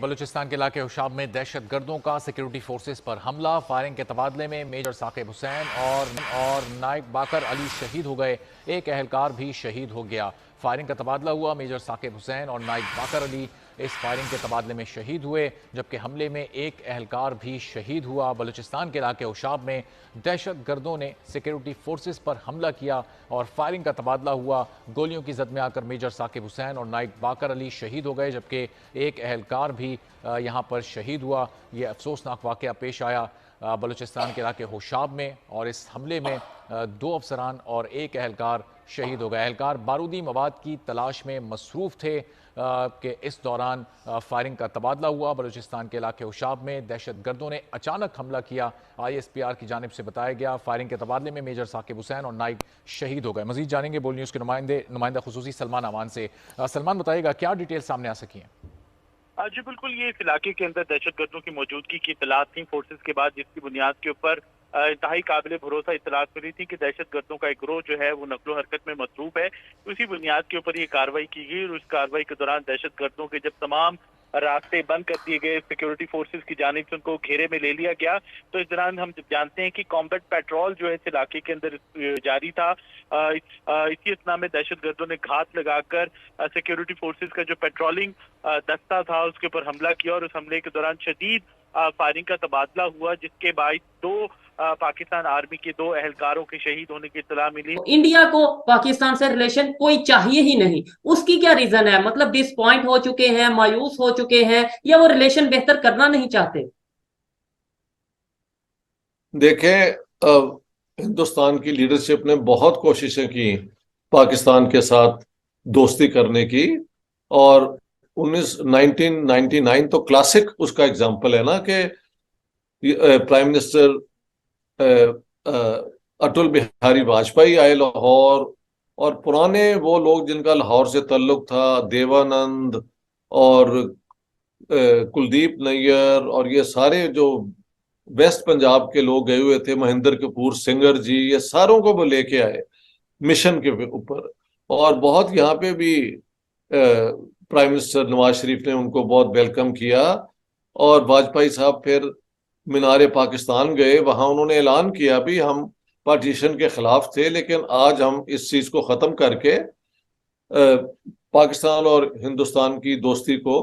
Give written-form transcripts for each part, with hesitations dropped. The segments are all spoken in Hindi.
बलूचिस्तान के इलाके हुशाब में दहशत गर्दों का सिक्योरिटी फोर्सेस पर हमला। फायरिंग के तबादले में मेजर साकिब हुसैन और नाइक बाकर अली शहीद हो गए। एक अहलकार भी शहीद हो गया। फायरिंग का तबादला हुआ। मेजर साकिब हुसैन और नाइक बाकर अली इस फायरिंग के तबादले में शहीद हुए, जबकि हमले में एक अहलकार भी शहीद हुआ। बलूचिस्तान के इलाके हुशाब में दहशत गर्दों ने सिक्योरिटी फोर्सेस पर हमला किया और फायरिंग का तबादला हुआ। गोलियों की जद में आकर मेजर साकिब हुसैन और नाइक बाकर अली शहीद हो गए, जबकि एक अहलकार भी यहाँ पर शहीद हुआ। ये अफसोसनाक वाक़या पेश आया बलूचिस्तान के इलाके होशाब में, और इस हमले में 2 अफसरान और एक अहलकार शहीद हो गए। अहलकार बारूदी मवाद की तलाश में मसरूफ़ थे कि इस दौरान फायरिंग का तबादला हुआ। बलूचिस्तान के इलाके होशाब में दहशत गर्दों ने अचानक हमला किया। ISPR की जानिब से बताया गया। फायरिंग के तबादले में मेजर साकिब हुसैन और नाइक शहीद हो गए। मजीद जानेंगे बोल न्यूज़ के नुमाइंदा खुसूसी सलमान अमान से। सलमान, बताइएगा क्या डिटेल सामने आ सकी हैं? जी बिल्कुल, ये इस इलाके के अंदर दहशत गर्दों की मौजूदगी की इतलात थी फोर्सेस के बाद, जिसकी बुनियाद के ऊपर इंतहाई काबिल भरोसा इतलात मिली थी कि दहशत गर्दों का एक गिरोह जो है वो नकलो हरकत में मसरूफ है। उसी बुनियाद के ऊपर ये कार्रवाई की गई और उस कार्रवाई के दौरान दहशत गर्दों के जब तमाम रास्ते बंद कर दिए गए, सिक्योरिटी फोर्सेस की जानिब से उनको घेरे में ले लिया गया, तो इस दौरान हम जानते हैं कि कॉम्बैट पेट्रोल जो है इस इलाके के अंदर जारी था। इसी इतना में दहशत गर्दों ने घात लगाकर सिक्योरिटी फोर्सेस का जो पेट्रोलिंग दस्ता था उसके ऊपर हमला किया और उस हमले के दौरान शदीद फायरिंग का तबादला हुआ, जिसके बाद 2 पाकिस्तान आर्मी के 2 अहलकारों के शहीद होने की इत्तला मिली। इंडिया को पाकिस्तान से रिलेशन कोई चाहिए ही नहीं, उसकी क्या रीजन है? मतलब डिसपॉइंट हो चुके हैं, मायूस हो चुके हैं, या वो रिलेशन बेहतर करना नहीं चाहते? देखें, हिंदुस्तान की लीडरशिप ने बहुत कोशिशें की पाकिस्तान के साथ दोस्ती करने की, और 1999 तो क्लासिक उसका एग्जाम्पल है ना कि प्राइम मिनिस्टर अटल बिहारी वाजपेयी आए लाहौर, और पुराने वो लोग जिनका लाहौर से ताल्लुक था, देवानंद और कुलदीप नैयर, और ये सारे जो वेस्ट पंजाब के लोग गए हुए थे, महेंद्र कपूर सिंगर जी, ये सारों को वो लेके आए मिशन के ऊपर। और बहुत यहाँ पे भी प्राइम मिनिस्टर नवाज शरीफ ने उनको बहुत वेलकम किया। और वाजपेयी साहब फिर मीनार पाकिस्तान गए, वहां उन्होंने ऐलान किया भी हम पार्टीशन के खिलाफ थे, लेकिन आज हम इस चीज को खत्म करके पाकिस्तान और हिंदुस्तान की दोस्ती को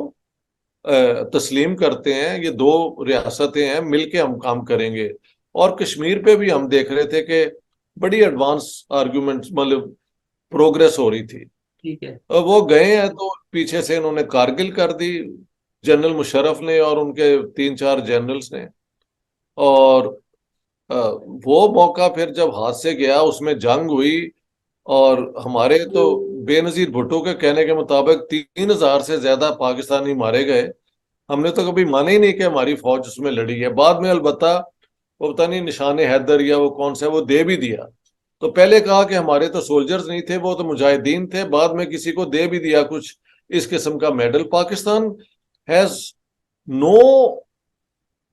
तस्लीम करते हैं। ये 2 रियासतें हैं, मिलके हम काम करेंगे। और कश्मीर पे भी हम देख रहे थे कि बड़ी एडवांस आर्गुमेंट, मतलब प्रोग्रेस हो रही थी। ठीक है। वो गए हैं तो पीछे से इन्होंने कारगिल कर दी, जनरल मुशर्रफ ने और उनके 3-4 जनरल्स ने। और वो मौका फिर जब हाथ से गया, उसमें जंग हुई, और हमारे तो बेनजीर भुट्टो के कहने के मुताबिक 3000 से ज्यादा पाकिस्तानी मारे गए। हमने तो कभी माना ही नहीं कि हमारी फौज उसमें लड़ी है। बाद में अलबत्ता वो पता नहीं निशाने हैदर या वो कौन सा वो दे भी दिया। तो पहले कहा कि हमारे तो सोल्जर्स नहीं थे, वो तो मुजाहिदीन थे, बाद में किसी को दे भी दिया कुछ इस किस्म का मेडल। पाकिस्तान हैज नो,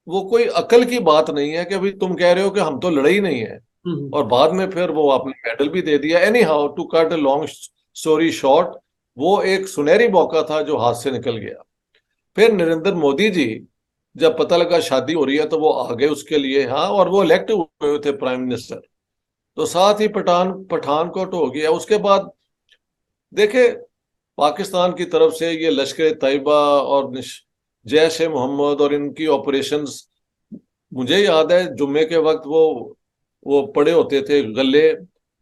वो कोई अकल की बात नहीं है कि अभी तुम कह रहे हो कि हम तो लड़े ही नहीं है, और बाद में फिर वो आपने मेडल भी दे दिया। Anyhow, to cut a long story short, वो एक सुनहरी मौका था जो हाथ से निकल गया। फिर नरेंद्र मोदी जी जब पता लगा शादी हो रही है तो वो आ गए उसके लिए, हाँ, और वो इलेक्ट हुए थे प्राइम मिनिस्टर, तो साथ ही पठानकोट हो गया। उसके बाद देखे पाकिस्तान की तरफ से ये लश्कर तैयबा और जैश ए मोहम्मद और इनकी ऑपरेशंस, मुझे याद है जुम्मे के वक्त वो पड़े होते थे गले,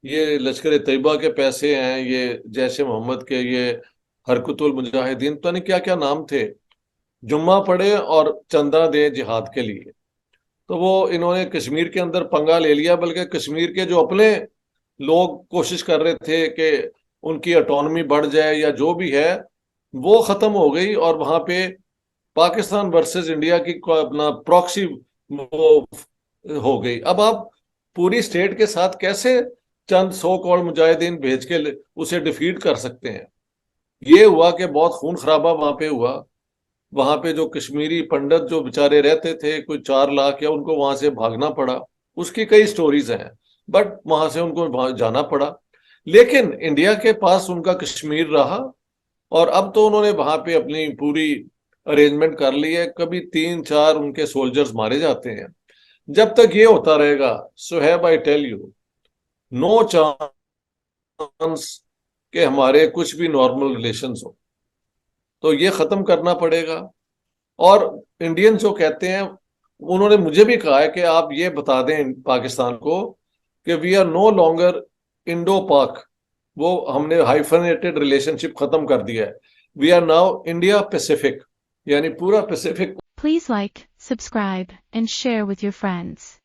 ये लश्कर तैयबा के पैसे हैं, ये जैश ए मोहम्मद के, ये हरकतुल मुजाहिदीन, पता नहीं क्या क्या नाम थे, जुम्मा पड़े और चंदा दे जिहाद के लिए। तो वो इन्होंने कश्मीर के अंदर पंगा ले लिया, बल्कि कश्मीर के जो अपने लोग कोशिश कर रहे थे कि उनकी ऑटोनॉमी बढ़ जाए या जो भी है, वो खत्म हो गई। और वहां पे पाकिस्तान वर्सेस इंडिया की अपना प्रॉक्सी वो हो गई। अब आप पूरी स्टेट के साथ कैसे चंद 100 करोड़ मुजाहिदीन भेज के उसे डिफीट कर सकते हैं? ये हुआ कि बहुत खून खराबा वहां पे हुआ। वहां पे जो कश्मीरी पंडित जो बेचारे रहते थे, कोई 4 लाख, या उनको वहां से भागना पड़ा, उसकी कई स्टोरीज हैं, बट वहां से उनको जाना पड़ा। लेकिन इंडिया के पास उनका कश्मीर रहा, और अब तो उन्होंने वहां पे अपनी पूरी अरेंजमेंट कर ली है, कभी 3-4 उनके सोल्जर्स मारे जाते हैं। जब तक ये होता रहेगा, Suhaib, I tell you, no chance कि हमारे कुछ भी नॉर्मल रिलेशंस हो। तो ये खत्म करना पड़ेगा। और इंडियन जो कहते हैं, उन्होंने मुझे भी कहा है कि आप ये बता दें पाकिस्तान को कि we are no longer Indo Pak, वो हमने हाइफनेटेड रिलेशनशिप खत्म कर दिया है। We are now India Pacific, यानी पूरा Pacific. Please like, subscribe, and share with your friends.